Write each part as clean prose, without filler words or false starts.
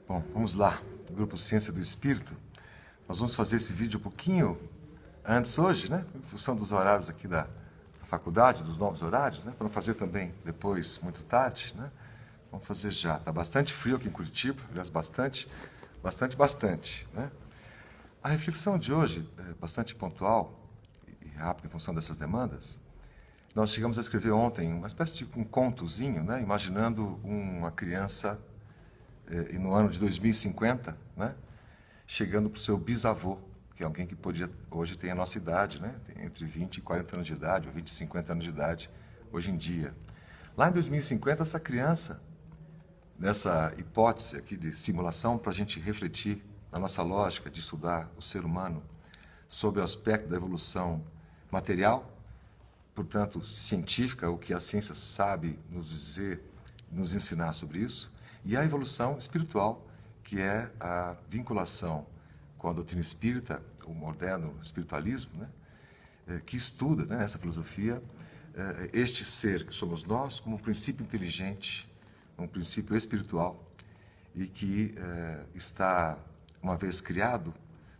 Bom, vamos lá, Grupo Ciência do Espírito. Nós vamos fazer esse vídeo um pouquinho antes hoje, né? Em função dos horários aqui da faculdade, dos novos horários, né? Para não fazer também depois, muito tarde, né? Vamos fazer já. Está bastante frio aqui em Curitiba, aliás, bastante, né? A reflexão de hoje é bastante pontual e rápida em função dessas demandas. Nós chegamos a escrever ontem uma espécie de um contozinho, né? Imaginando uma criança e no ano de 2050, né, chegando para o seu bisavô, que é alguém que podia, hoje tem a nossa idade, né, tem entre 20 e 40 anos de idade, ou 20 e 50 anos de idade, hoje em dia. Lá em 2050, essa criança, nessa hipótese aqui de simulação, para a gente refletir na nossa lógica de estudar o ser humano sob o aspecto da evolução material, portanto, científica, o que a ciência sabe nos dizer, nos ensinar sobre isso, e a evolução espiritual, que é a vinculação com a doutrina espírita, o moderno espiritualismo, né, que estuda, né, essa filosofia, este ser que somos nós como um princípio inteligente, um princípio espiritual, e que está, uma vez criado,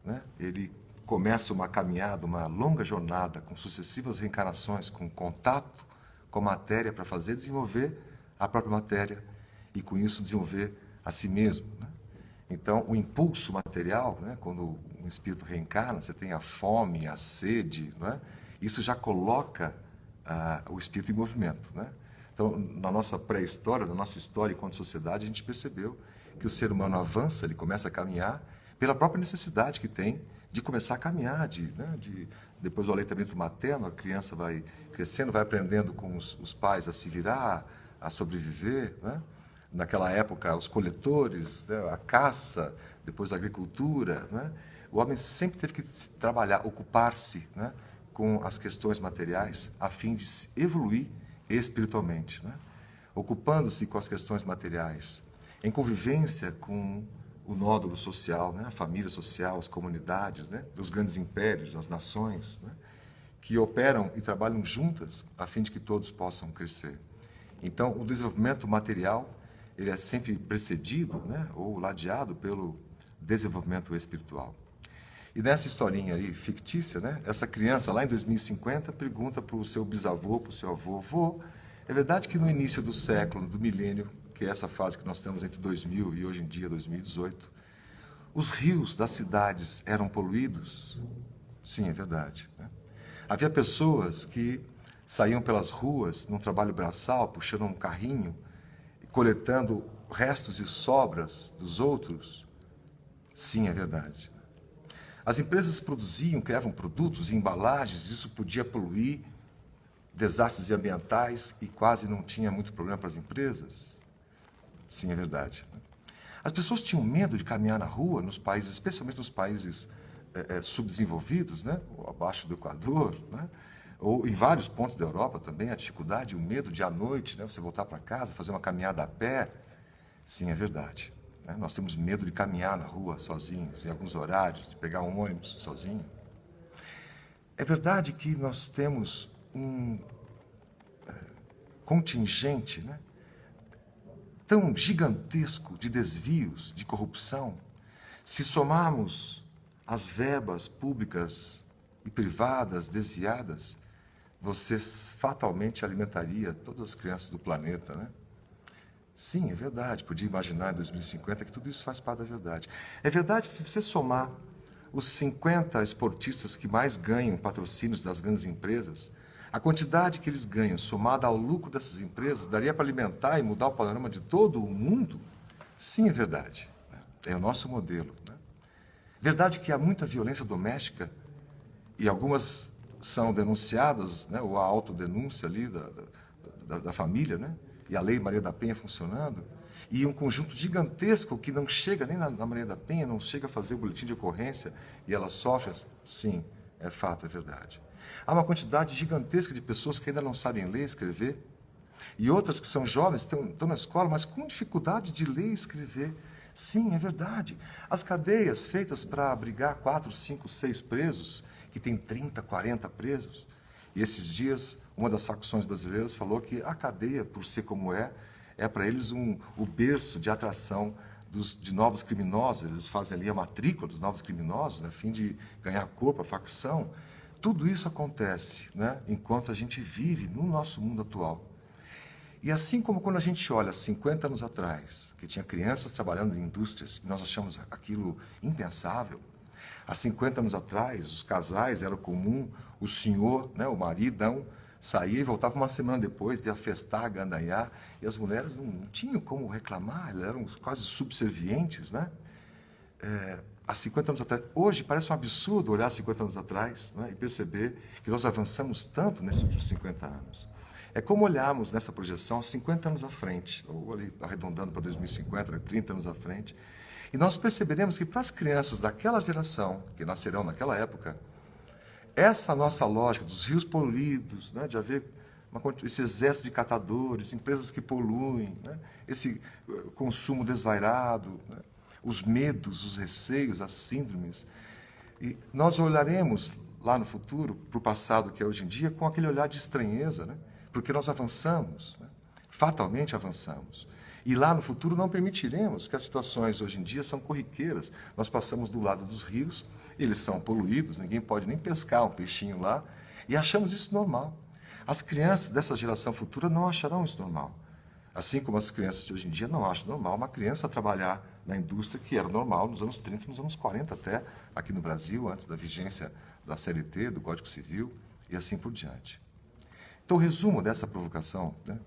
né, ele começa uma caminhada, uma longa jornada, com sucessivas reencarnações, com contato com a matéria para fazer desenvolver a própria matéria, e com isso desenvolver a si mesmo, né? Então, o impulso material, né, quando um espírito reencarna, você tem a fome, a sede, né? Isso já coloca o espírito em movimento, né? Então, na nossa pré-história, na nossa história enquanto sociedade, a gente percebeu que o ser humano avança, ele começa a caminhar pela própria necessidade que tem de começar a caminhar, depois do aleitamento materno, a criança vai crescendo, vai aprendendo com os pais a se virar, a sobreviver, né? Naquela época, os coletores, né, a caça, depois a agricultura, né? O homem sempre teve que trabalhar, ocupar-se, né, com as questões materiais, a fim de evoluir espiritualmente, né? Ocupando-se com as questões materiais, em convivência com o nódulo social, né, a família social, as comunidades, né, os grandes impérios, as nações, né, que operam e trabalham juntas, a fim de que todos possam crescer. Então, o desenvolvimento material ele é sempre precedido, né, ou ladeado pelo desenvolvimento espiritual. E nessa historinha aí, fictícia, né, essa criança lá em 2050 pergunta para o seu bisavô, para o seu avô: vô, é verdade que no início do século, do milênio, que é essa fase que nós temos entre 2000 e hoje em dia, 2018, os rios das cidades eram poluídos? Sim, é verdade, né? Havia pessoas que saíam pelas ruas num trabalho braçal, puxando um carrinho, coletando restos e sobras dos outros? Sim, é verdade. As empresas produziam, criavam produtos e embalagens, isso podia poluir, desastres ambientais, e quase não tinha muito problema para as empresas? Sim, é verdade. As pessoas tinham medo de caminhar na rua, nos países, especialmente nos países subdesenvolvidos, né, ou abaixo do Equador, né, ou em vários pontos da Europa também, a dificuldade, o medo de à noite, né, você voltar para casa, fazer uma caminhada a pé. Sim, é verdade, né? Nós temos medo de caminhar na rua sozinhos, em alguns horários, de pegar um ônibus sozinho. É verdade que nós temos um contingente, né, tão gigantesco de desvios, de corrupção. Se somarmos as verbas públicas e privadas desviadas, você fatalmente alimentaria todas as crianças do planeta, né? Sim, é verdade. Podia imaginar em 2050 que tudo isso faz parte da verdade. É verdade que se você somar os 50 esportistas que mais ganham patrocínios das grandes empresas, a quantidade que eles ganham, somada ao lucro dessas empresas, daria para alimentar e mudar o panorama de todo o mundo? Sim, é verdade. É o nosso modelo, né? Verdade que há muita violência doméstica e algumas são denunciadas, né, ou a autodenúncia ali da família, né, e a Lei Maria da Penha funcionando, e um conjunto gigantesco que não chega nem na Maria da Penha, não chega a fazer o boletim de ocorrência, e ela sofre. Sim, é fato, é verdade. Há uma quantidade gigantesca de pessoas que ainda não sabem ler e escrever, e outras que são jovens, estão na escola, mas com dificuldade de ler e escrever. Sim, é verdade. As cadeias feitas para abrigar 4, 5, 6 presos, que tem 30, 40 presos. E esses dias, uma das facções brasileiras falou que a cadeia, por ser como é para eles o berço de atração de novos criminosos, eles fazem ali a matrícula dos novos criminosos, né, a fim de ganhar corpo, a facção. Tudo isso acontece, né, enquanto a gente vive no nosso mundo atual. E assim como quando a gente olha 50 anos atrás, que tinha crianças trabalhando em indústrias, e nós achamos aquilo impensável, há 50 anos atrás, os casais, era comum o senhor, né, o maridão, saía e voltava uma semana depois de afestar, gandaiar, e as mulheres não tinham como reclamar, elas eram quase subservientes, né? Há 50 anos atrás. Hoje parece um absurdo olhar 50 anos atrás, né, e perceber que nós avançamos tanto nesses últimos 50 anos. É como olharmos nessa projeção 50 anos à frente, ou ali arredondando para 2050, 30 anos à frente, e nós perceberemos que para as crianças daquela geração, que nascerão naquela época, essa nossa lógica dos rios poluídos, né, de haver esse exército de catadores, empresas que poluem, né, esse consumo desvairado, né, os medos, os receios, as síndromes. E nós olharemos lá no futuro, para o passado que é hoje em dia, com aquele olhar de estranheza, né, porque nós avançamos, né, fatalmente avançamos. E lá no futuro não permitiremos que as situações hoje em dia são corriqueiras. Nós passamos do lado dos rios, eles são poluídos, ninguém pode nem pescar um peixinho lá, e achamos isso normal. As crianças dessa geração futura não acharão isso normal. Assim como as crianças de hoje em dia não acham normal uma criança trabalhar na indústria, que era normal nos anos 30, nos anos 40 até, aqui no Brasil, antes da vigência da CLT, do Código Civil, e assim por diante. Então, o resumo dessa provocação, né,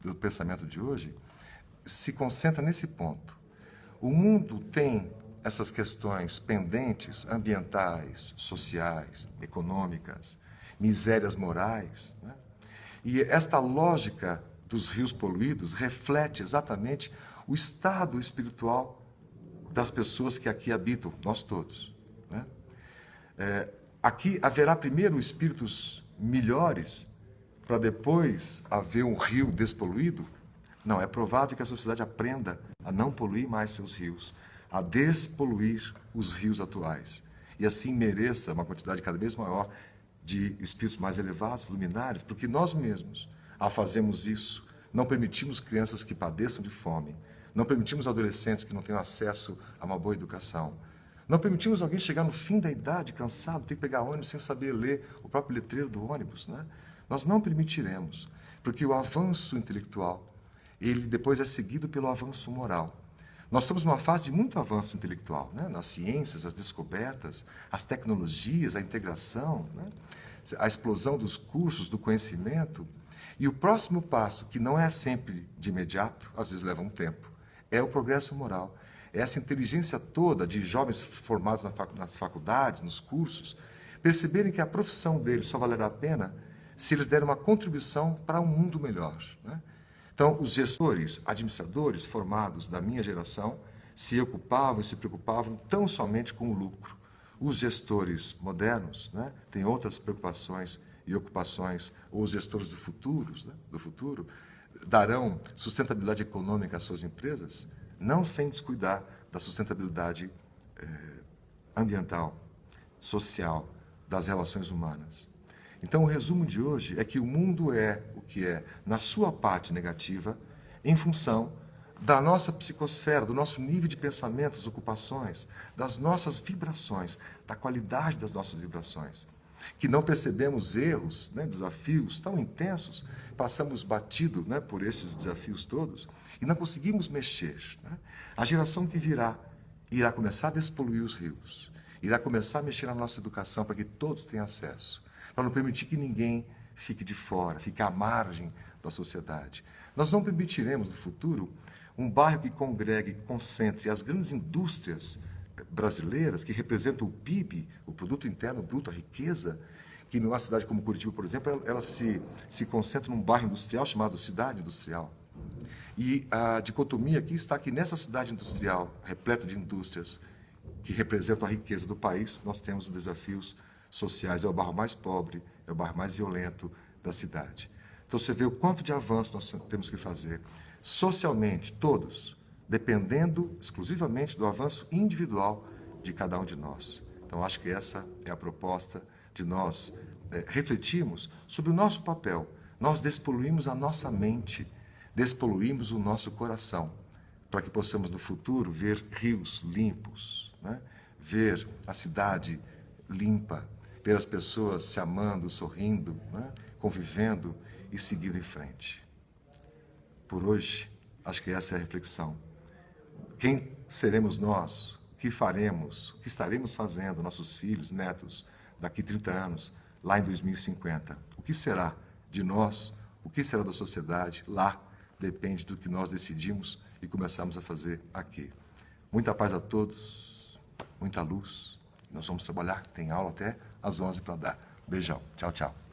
do pensamento de hoje, se concentra nesse ponto. O mundo tem essas questões pendentes, ambientais, sociais, econômicas, misérias morais, né? E esta lógica dos rios poluídos reflete exatamente o estado espiritual das pessoas que aqui habitam, nós todos, né? Aqui haverá primeiro espíritos melhores para depois haver um rio despoluído? Não, é provável que a sociedade aprenda a não poluir mais seus rios, a despoluir os rios atuais, e assim mereça uma quantidade cada vez maior de espíritos mais elevados, luminares, porque nós mesmos, ao fazermos isso, não permitimos crianças que padeçam de fome, não permitimos adolescentes que não tenham acesso a uma boa educação, não permitimos alguém chegar no fim da idade, cansado, ter que pegar ônibus sem saber ler o próprio letreiro do ônibus, né? Nós não permitiremos, porque o avanço intelectual, ele depois é seguido pelo avanço moral. Nós estamos numa fase de muito avanço intelectual, né? Nas ciências, as descobertas, as tecnologias, a integração, né? A explosão dos cursos, do conhecimento. E o próximo passo, que não é sempre de imediato, às vezes leva um tempo, é o progresso moral. É essa inteligência toda de jovens formados nas faculdades, nos cursos, perceberem que a profissão deles só valerá a pena se eles derem uma contribuição para um mundo melhor, né? Então, os gestores, administradores formados da minha geração se ocupavam e se preocupavam tão somente com o lucro. Os gestores modernos, né, têm outras preocupações e ocupações, ou os gestores né, do futuro, darão sustentabilidade econômica às suas empresas, não sem descuidar da sustentabilidade ambiental, social, das relações humanas. Então, o resumo de hoje é que o mundo é o que é, na sua parte negativa, em função da nossa psicosfera, do nosso nível de pensamentos, ocupações, das nossas vibrações, da qualidade das nossas vibrações. Que não percebemos erros, né, desafios tão intensos, passamos batido, né, por esses desafios todos e não conseguimos mexer, né? A geração que virá irá começar a despoluir os rios, irá começar a mexer na nossa educação para que todos tenham acesso, para não permitir que ninguém fique de fora, fique à margem da sociedade. Nós não permitiremos no futuro um bairro que congregue, que concentre as grandes indústrias brasileiras que representam o PIB, o Produto Interno Bruto, a riqueza, que numa cidade como Curitiba, por exemplo, ela se concentra num bairro industrial chamado Cidade Industrial. E a dicotomia aqui está que nessa cidade industrial, repleta de indústrias que representam a riqueza do país, nós temos desafios sociais. É o bairro mais pobre, é o bairro mais violento da cidade. Então você vê o quanto de avanço nós temos que fazer socialmente, todos, dependendo exclusivamente do avanço individual de cada um de nós. Então acho que essa é a proposta de nós refletirmos sobre o nosso papel. Nós despoluímos a nossa mente, despoluímos o nosso coração. para que possamos no futuro ver rios limpos, né? Ver a cidade limpa, ver as pessoas se amando, sorrindo, né? Convivendo e seguindo em frente. Por hoje, acho que essa é a reflexão. Quem seremos nós? O que faremos? O que estaremos fazendo, nossos filhos, netos, daqui 30 anos, lá em 2050? O que será de nós? O que será da sociedade? Lá depende do que nós decidimos e começamos a fazer aqui. Muita paz a todos, muita luz. Nós vamos trabalhar, tem aula até às 11 para dar. Beijão. Tchau, tchau.